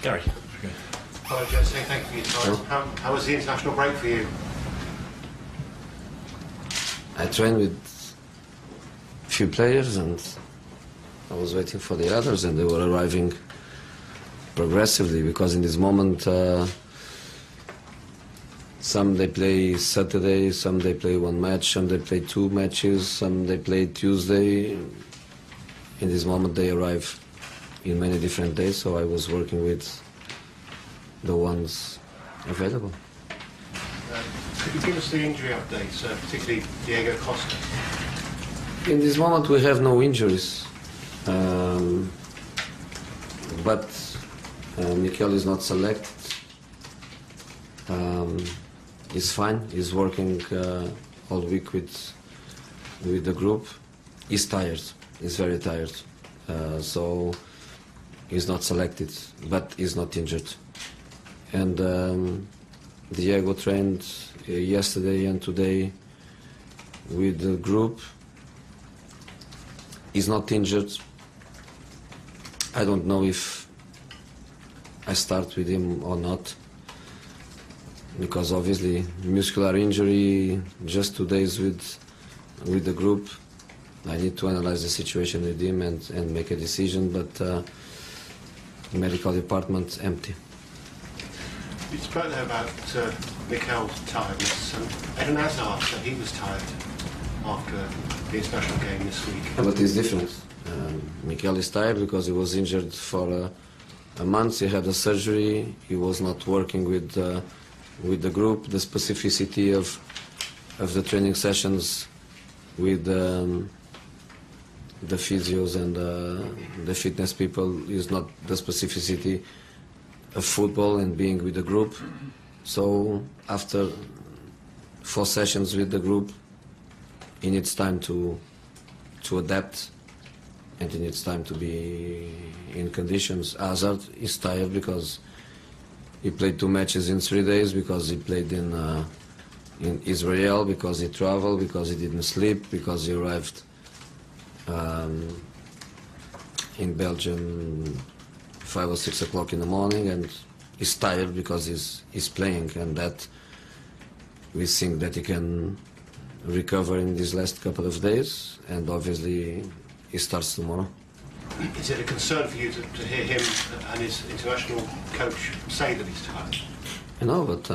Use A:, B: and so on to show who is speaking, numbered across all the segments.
A: Gary. Okay.
B: Hello, Jesse. Thank you for your time. How was the international break for you?
C: I trained with a few players and I was waiting for the others, and they were arriving progressively, because in this moment some they play Saturday, some they play one match, some they play two matches, some they play Tuesday. In this moment they arrive in many different days, so I was working with the ones available.
B: Could you give us the injury updates, particularly Diego Costa?
C: In this moment we have no injuries, but Mikel is not selected. He's fine. He's working all week with the group. He's tired. He's very tired. So he's not selected, but he's not injured. And Diego trained yesterday and today with the group. He's not injured. I don't know if I start with him or not, because obviously muscular injury, just 2 days with the group. I need to analyze the situation with him and make a decision, but medical department empty.
B: You spoke there about Mikel's tiredness. Eden Hazard said he was tired after the international game this week.
C: But it's different. Mikel is tired because he was injured for a month. He had a surgery. He was not working with the group. The specificity of the training sessions with the physios and the fitness people is not the specificity of football and being with the group. So after 4 sessions with the group, he needs time to adapt, and he needs time to be in conditions. Hazard is tired because he played 2 matches in 3 days, because he played in Israel, because he traveled, because he didn't sleep, because he arrived in Belgium 5 or 6 o'clock in the morning, and he's tired because he's playing, and that we think that he can recover in these last couple of days, and obviously he starts tomorrow.
B: Is it a concern for you to hear him and his international coach say that he's tired?
C: No, but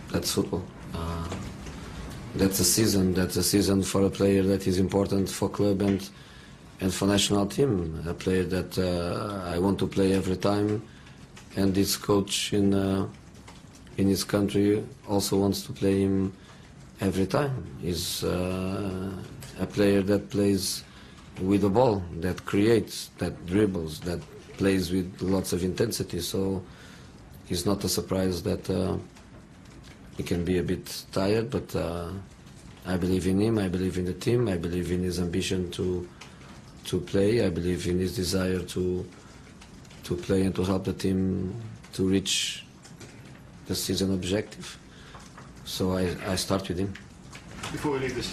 C: that's football. That's a season. That's a season for a player that is important for club and for national team. A player that I want to play every time, and this coach in his country also wants to play him every time. He's a player that plays with the ball, that creates, that dribbles, that plays with lots of intensity. So it's not a surprise that he can be a bit tired, but I believe in him, I believe in the team, I believe in his ambition to play, I believe in his desire to play and to help the team to reach the season objective. So I start with him.
B: Before we leave this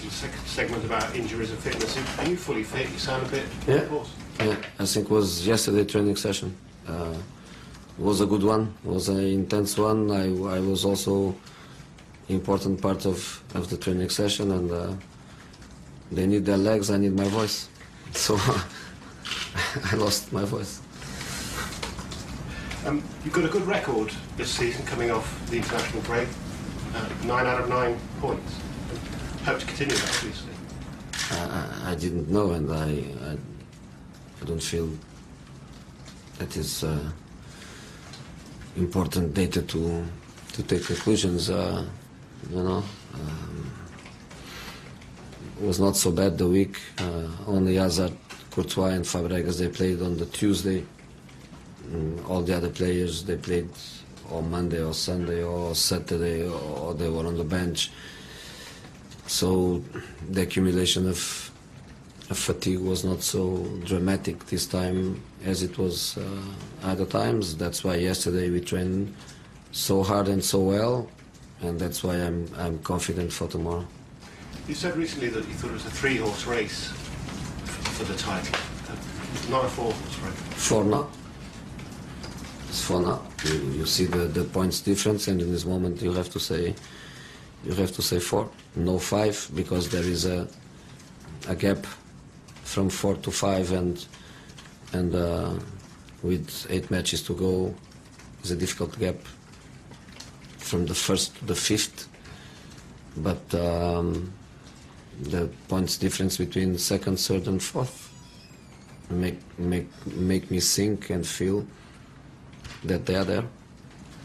B: segment about injuries and fitness, are you fully fit? You sound a bit hoarse.
C: Yeah, I think it was yesterday training session. It was a good one, it was an intense one. I was also important part of the training session, and they need their legs, I need my voice. So I lost my voice.
B: You've got a good record this season coming off the international break, 9 out of 9 points. Hope to continue that, obviously.
C: I didn't know, and I don't feel that is important data to take conclusions. You know, it was not so bad the week. Only Hazard, Courtois, and Fabregas, they played on the Tuesday. All the other players, they played on Monday or Sunday or Saturday, or they were on the bench. So the accumulation of fatigue was not so dramatic this time as it was other times. That's why yesterday we trained so hard and so well, and that's why I'm confident for tomorrow.
B: You said recently that you thought it was a 3-horse race for the title, not a 4-horse race.
C: 4 now? It's for now. You see the points difference, and in this moment you have to say 4, no 5, because there is a gap from 4 to 5, and with 8 matches to go, is a difficult gap from the 1st to the 5th. But the points difference between 2nd, 3rd, and 4th make me think and feel that they are there.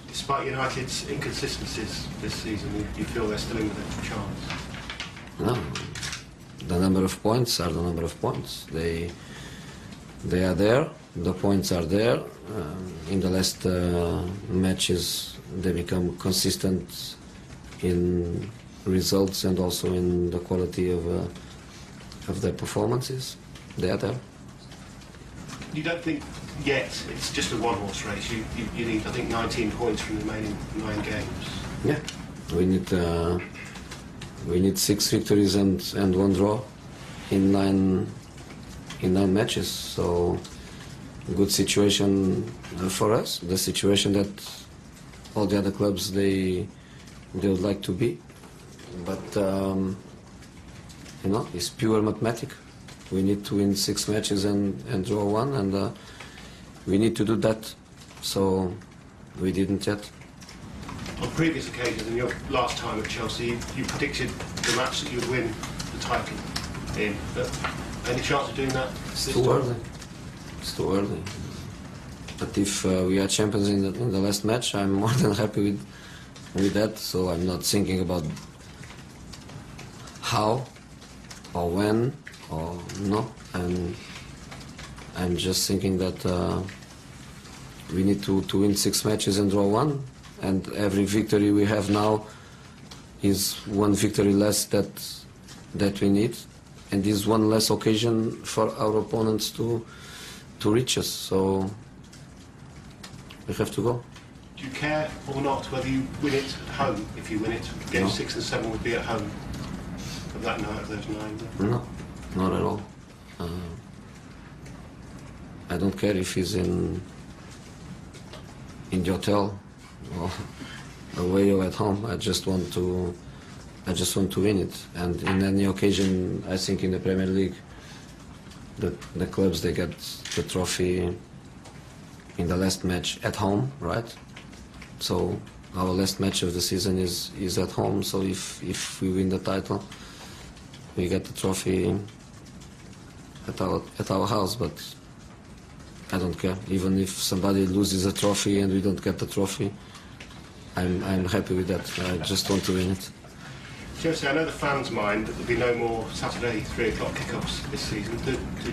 B: Despite United's inconsistencies this season, you feel they're still in with a chance?
C: No, the number of points are the number of points. They are there. The points are there. In the last matches, they become consistent in results and also in the quality of their performances. They are there.
B: You don't think yet it's just a one-horse race? You need, I think, 19 points from the remaining 9 games.
C: Yeah, we need 6 victories and 1 draw in 9 matches. So good situation for us. The situation that all the other clubs they would like to be, but it's pure mathematics. We need to win 6 matches and draw 1, and we need to do that. So we didn't yet.
B: On previous occasions, in your last time at Chelsea, you predicted the match that you would win the title in. But any chance of doing that?
C: It's too early. It's too early. But if we are champions in the last match, I'm more than happy with that. So I'm not thinking about how or when or no. I'm just thinking that we need to win 6 matches and draw 1, and every victory we have now is 1 victory less that we need, and is 1 less occasion for our opponents to reach us. So we have to go.
B: Do you care or not whether you win it at home? If you win it, games 6 and 7 would be at home. Of that night, of those 9.
C: No, not at all. I don't care if he's in the hotel or away or at home. I just want to win it. And in any occasion, I think in the Premier League, the clubs, they get the trophy in the last match at home, right? So our last match of the season is at home. So if we win the title, we get the trophy at our house. But I don't care. Even if somebody loses a trophy and we don't get the trophy, I'm happy with that. I just want to win it.
B: Chelsea, I know the fans mind that there'll be no more Saturday 3 o'clock kickoffs this season.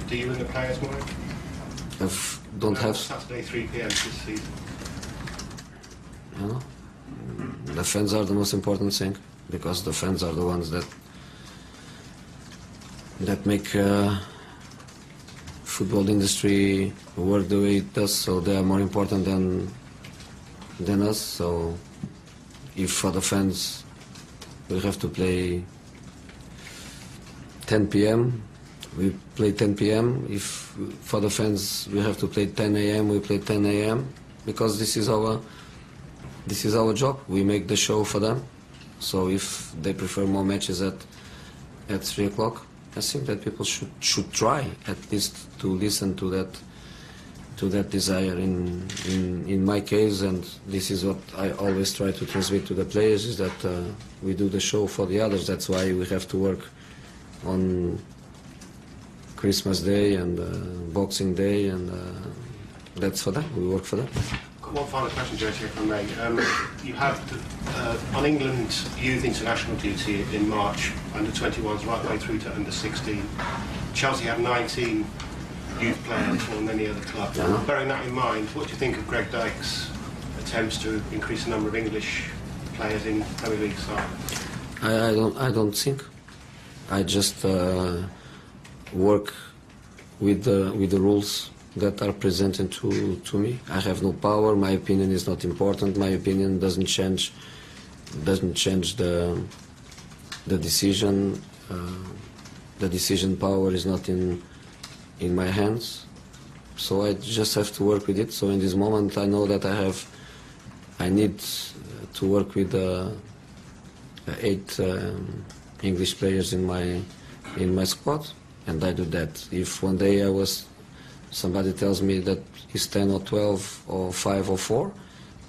B: Do you and the players mind?
C: Don't have
B: Saturday 3 p.m. this season.
C: You know, the fans are the most important thing, because the fans are the ones that make football industry work the way it does. So they are more important than us. So if for the fans we have to play 10 p.m., we play 10 p.m. If for the fans we have to play 10 a.m., we play 10 a.m. because this is our job. We make the show for them. So if they prefer more matches at 3 o'clock, I think that people should try at least to listen to that desire. In my case, and this is what I always try to transmit to the players, is that we do the show for the others. That's why we have to work on Christmas Day and Boxing Day, and that's for them. We work for them.
B: One final question, Josie, if I may. You had on England youth international duty in March, under 21s right the way through to under 16. Chelsea had 19 youth players, more than any other club.
C: Yeah.
B: Bearing that in mind, what do you think of Greg Dyke's attempts to increase the number of English players in Premier League side?
C: I don't think. I just work with the rules that are presented to me. I have no power. My opinion is not important. My opinion doesn't change the decision. The decision power is not in my hands. So I just have to work with it. So in this moment, I know that I need to work with 8 English players in my squad, and I do that. If one day somebody tells me that it's 10 or 12 or 5 or 4,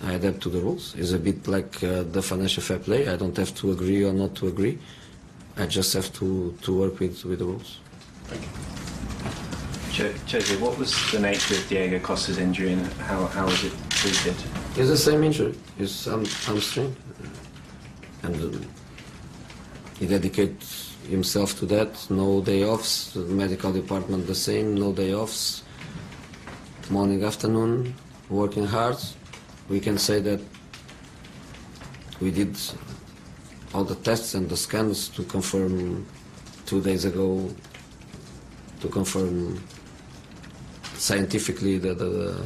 C: I adapt to the rules. It's a bit like the financial fair play. I don't have to agree or not to agree. I just have to work with the rules.
B: Thank you.
A: Jose, what was the nature of Diego Costa's injury and how was it treated?
C: It's the same injury. It's hamstring. And he dedicates himself to that. No day offs. The medical department the same. No day offs. Morning, afternoon, working hard. We can say that we did all the tests and the scans to confirm 2 days ago, to confirm scientifically the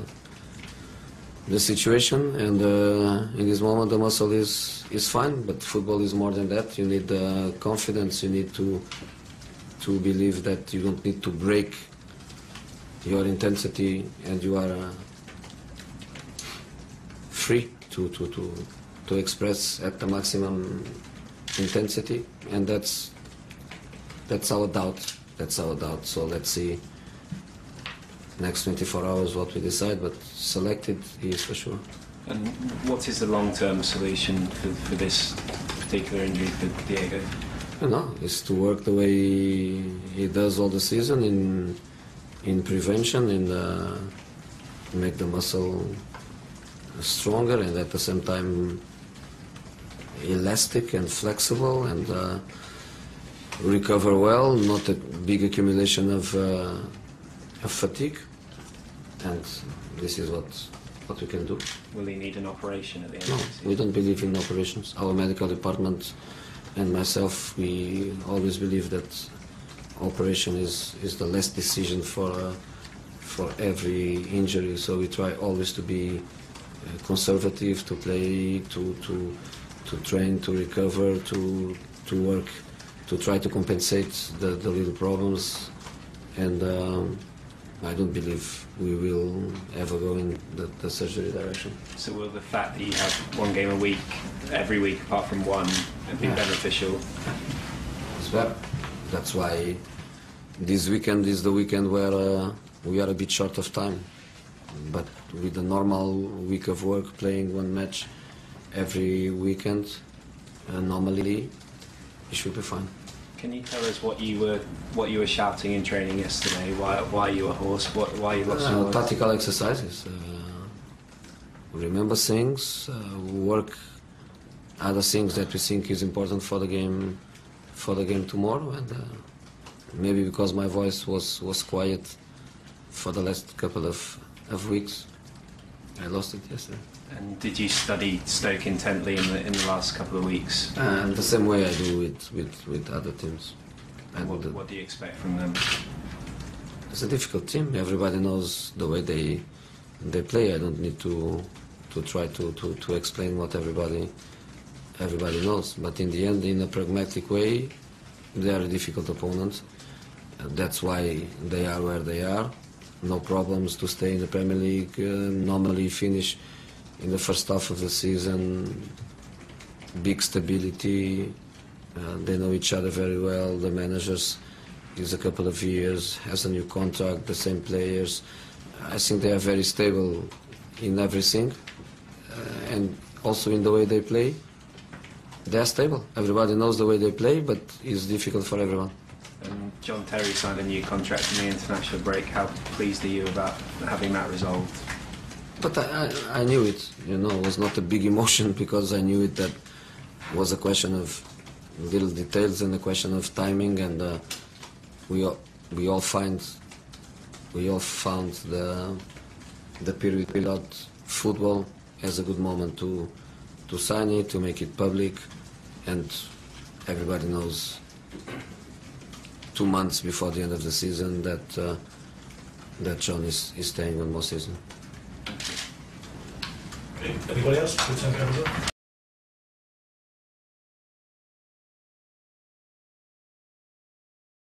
C: situation, and in this moment the muscle is fine, but football is more than that. You need confidence, you need to believe that you don't need to break your intensity, and you are free to express at the maximum intensity, and that's our doubt. That's our doubt. So let's see next 24 hours what we decide, but selected he is for sure.
A: And what is the long-term solution for this particular injury for Diego?
C: You know, is to work the way he does all the season in prevention, in make the muscle stronger and at the same time elastic and flexible, and recover well, not a big accumulation of fatigue, and this is what we can do.
A: Will he need an operation at the end
C: No,
A: of the season?
C: we don't believe in operations. Our medical department and myself, we always believe that operation is the last decision for every injury. So we try always to be conservative, to play, to train, to recover, to work, to try to compensate the little problems, and I don't believe we will ever go in the surgery direction.
A: So will the fact that you have one game a week, every week apart from one, be beneficial?
C: Well, that's why this weekend is the weekend where we are a bit short of time. But with a normal week of work, playing one match every weekend, normally it should be fine.
A: Can you tell us what you were shouting in training yesterday? Why you were hoarse? Why you lost your voice?
C: Tactical exercises. Remember things, work other things that we think is important for the game tomorrow, and maybe because my voice was quiet for the last couple of weeks, I lost it yesterday.
A: And did you study Stoke intently in the last couple of weeks?
C: And the same way I do with other teams. And
A: What do you expect from them?
C: it's a difficult team. Everybody knows the way they play. I don't need to try to explain what everybody knows. But in the end, in a pragmatic way, they are a difficult opponent. That's why they are where they are. No problems to stay in the Premier League. Normally finish in the first half of the season. Big stability. They know each other very well. The managers is a couple of years, has a new contract, the same players. I think they are very stable in everything, and also in the way they play. They are stable. Everybody knows the way they play, but it's difficult for everyone.
A: And John Terry signed a new contract in the international break. How pleased are you about having that resolved?
C: But I knew it, you know, it was not a big emotion because I knew it that was a question of little details and a question of timing, and we all found the period without football as a good moment to sign it, to make it public, and everybody knows 2 months before the end of the season that John is staying one more season.
D: Anybody else?